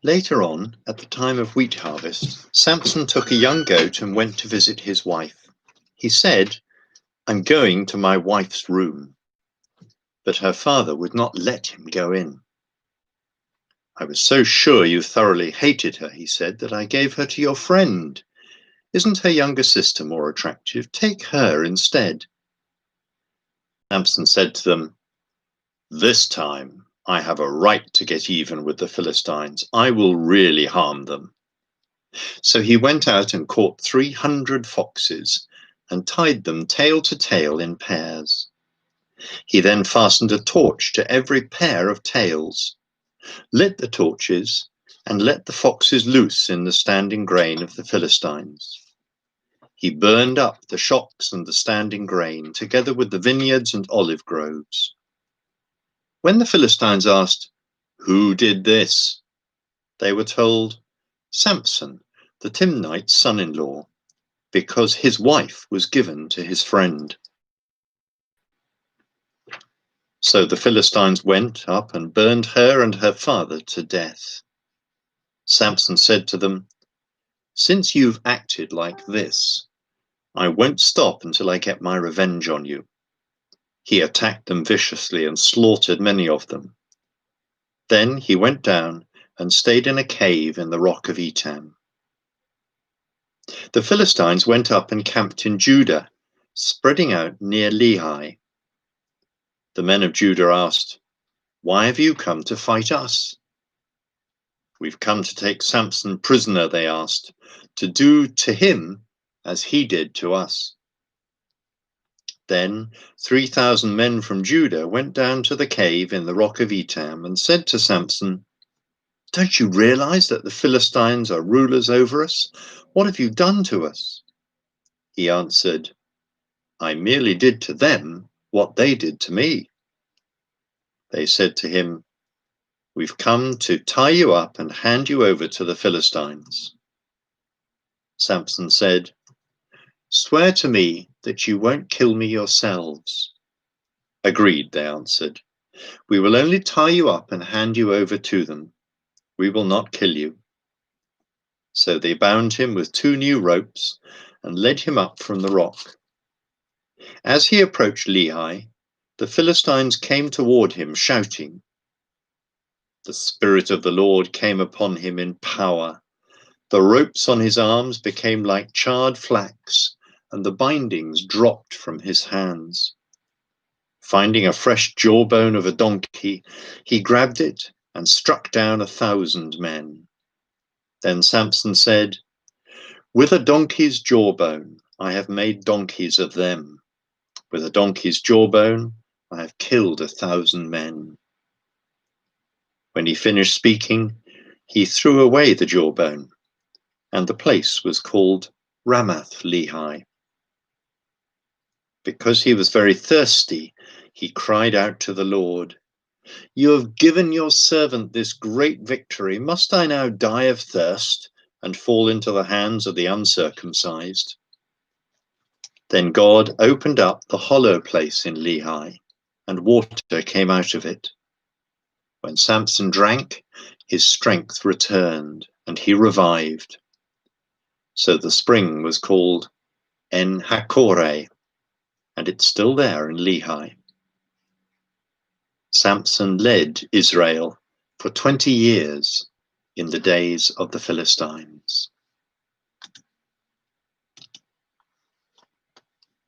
Later on, at the time of wheat harvest, Samson took a young goat and went to visit his wife. He said, "I'm going to my wife's room." But her father would not let him go in. "I was so sure you thoroughly hated her," he said, "that I gave her to your friend. Isn't her younger sister more attractive? Take her instead." Samson said to them, "This time I have a right to get even with the Philistines. I will really harm them." So he went out and caught 300 foxes and tied them tail to tail in pairs. He then fastened a torch to every pair of tails, lit the torches, and let the foxes loose in the standing grain of the Philistines. He burned up the shocks and the standing grain, together with the vineyards and olive groves. When the Philistines asked, "Who did this?" they were told, "Samson, the Timnite's son-in-law, because his wife was given to his friend." So the Philistines went up and burned her and her father to death. Samson said to them, "Since you've acted like this, I won't stop until I get my revenge on you." He attacked them viciously and slaughtered many of them. Then he went down and stayed in a cave in the rock of Etam. The Philistines went up and camped in Judah, spreading out near Lehi. The men of Judah asked, "Why have you come to fight us?" "We've come to take Samson prisoner," they asked, "to do to him as he did to us." Then 3,000 men from Judah went down to the cave in the rock of Etam and said to Samson, "Don't you realize that the Philistines are rulers over us? What have you done to us?" He answered, "I merely did to them what they did to me." They said to him, "We've come to tie you up and hand you over to the Philistines." Samson said, "Swear to me that you won't kill me yourselves." "Agreed," they answered. "We will only tie you up and hand you over to them. We will not kill you." So they bound him with 2 new ropes and led him up from the rock. As he approached Lehi, the Philistines came toward him, shouting. The Spirit of the Lord came upon him in power. The ropes on his arms became like charred flax, and the bindings dropped from his hands. Finding a fresh jawbone of a donkey, he grabbed it and struck down 1,000 men. Then Samson said, "With a donkey's jawbone, I have made donkeys of them. With a donkey's jawbone, I have killed 1,000 men." When he finished speaking, he threw away the jawbone, and the place was called Ramath Lehi. Because he was very thirsty, he cried out to the Lord, "You have given your servant this great victory. Must I now die of thirst and fall into the hands of the uncircumcised?" Then God opened up the hollow place in Lehi, and water came out of it. When Samson drank, his strength returned, and he revived. So the spring was called En Hakkore, and it's still there in Lehi. Samson led Israel for 20 years in the days of the Philistines.